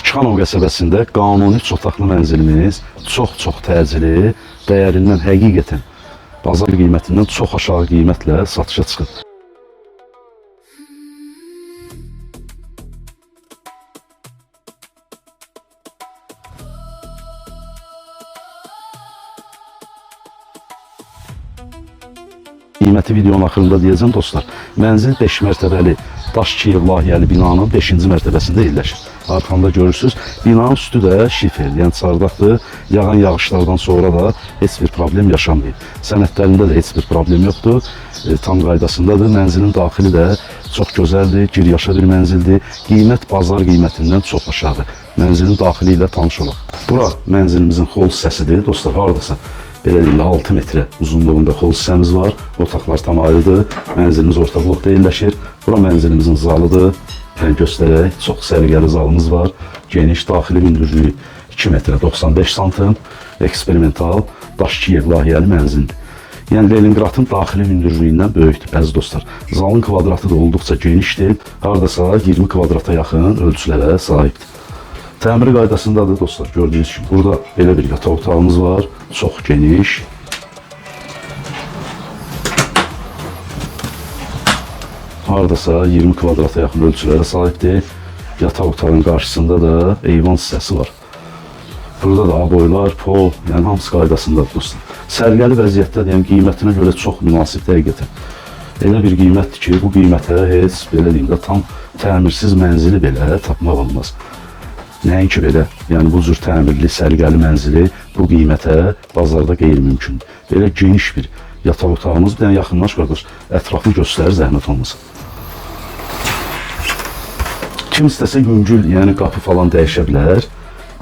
Bakıxanov qəsəbəsində qanuni çoxotaqlı mənzilimiz çox təcili, dəyərindən həqiqətən bazar qiymətindən çox aşağı qiymətlə satışa çıxıb. Qiyməti videonun axırında deyəcəm dostlar. Mənzil 5 mərtəbəli daş Kiyev layihəli binanın 5-ci mərtəbəsində yerləşir. Arxamda görürsünüz, binanın üstü də şifer, yəni çardaqdır. Yağan yağışlardan sonra da heç bir problem yaşanmayıb. Sənədlərində də heç bir problem yoxdur. Tam qaydasındadır. Mənzilin daxili də çox gözəldir, giryaşa bir mənzildir. Qiymət bazar qiymətindən çox aşağı. Mənzilin daxili ilə tanış olaq. Bura mənzilimizin xol hissəsidir. Dostlar, haradasa beləliklə 6 metrə uzunluğunda xol hissəmiz var. Otaqlar tam ayrıdır. Mənzilimiz orta blokda yerləşir. Bura mənzilimizin zalıdır. Yəni göstərək, çox səliqəli zalımız var. Geniş daxili hündürlüyü 2 metrə 95 santim. Eksperimental daş Kiyev layihəli mənzildir. Yəni Leningradın daxili hündürlüyündən böyükdür bəzi dostlar. Zalın kvadratı da olduqca genişdir. Haradasa 20 kvadrata yaxın ölçülərə sahibdir. Təmiri qaydasındadır dostlar, gördüyünüz kimi. Burada belə bir yataq otağımız var, çox geniş. Haradasa 20 kvadrata yaxın ölçülərə sahibdir. Yataq otağının qarşısında da eyvan hissəsi var. Burada da aboylar, pol, yəni hamısı qaydasındadır dostlar. Sərgəli vəziyyətdə, yəni qiymətinə görə çox münasibdir həqiqətən. Elə bir qiymətdir ki, bu qiymətə heç belə deyim də tam təmirsiz mənzili belə tapmaq olmaz. Nəinki belə, yəni bu cür təmirli, sərgəli mənzili bu qiymətə bazarda qeyri-mümkündür. Belə geniş bir yataq otağımız, bir dənə yaxınlaş qardaş, ətrafını göstərir, zəhmət olmasın. Kim istəsə yüngül, yəni qapı falan dəyişə bilər.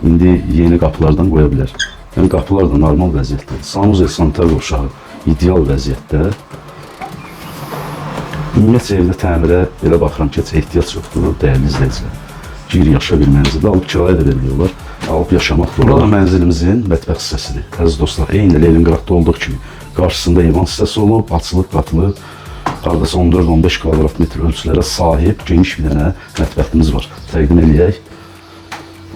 İndi yeni qapılardan qoya bilər. Yəni qapılar da normal vəziyyətdə. Sanuzel sanitar qovşağı ideal vəziyyətdə. Ümumiyyətcə evdə təmirə belə baxıram ki, ehtiyac yoxdur, dəyərli izləyicilər. Giryaşa bir mənzildə alıb kirayə də veriliyorlar. Alıb yaşamaq da. Burada mənzilimizin mətbəx hissəsidir. Əziz dostlar, eyni Leningradda olduğu kimi qarşısında eyvan hissəsi olub, açılıb, qatılıb. Haradasa 14-15 kvadrat metr ölçülərə sahib geniş bir dənə mətbəximiz var. Təqdim eləyək.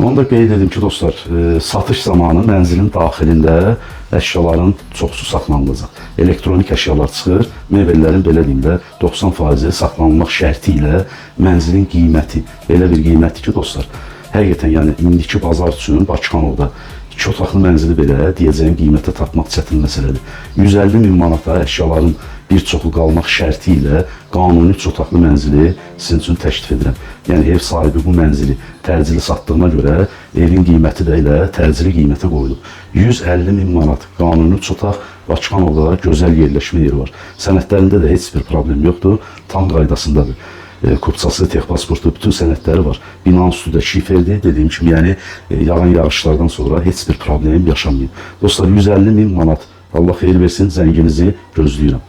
Onu da qeyd edim ki, dostlar, satış zamanı mənzilin daxilində əşyaların çoxsu saxlanılacaq. Elektronik əşyalar çıxır, mebellərin belə deyim də 90% saxlanılmaq şərti ilə mənzilin qiyməti belə bir qiymətdir ki, dostlar, həqiqətən yəni indiki bazar üçün Bakıxanovda 2 otaqlı mənzili belə deyəcəyim qiymətə tapmaq çətin məsələdir. 150 min manata əşyaların bir çoxu qalmaq şərti ilə qanuni 3 otaqlı mənzili sizin üçün təklif edirəm. Yəni ev sahibi bu mənzili təcili satdığına görə evin qiyməti də elə təcili qiymətə qoyulub. 150 min manat qanuni 3 otaq Bakıxanovda gözəl yerləşmə yeri var. Sənədlərində də heç bir problem yoxdur, tam qaydasındadır. Kupçası, texpasportu, bütün sənədləri var. Binanın üstü də şiferdir, dediyim kimi, yəni yağan yağışlardan sonra heç bir problem yaşamayın. Dostlar, 150 min manat, Allah xeyir versin, zənginizi gözləyirəm.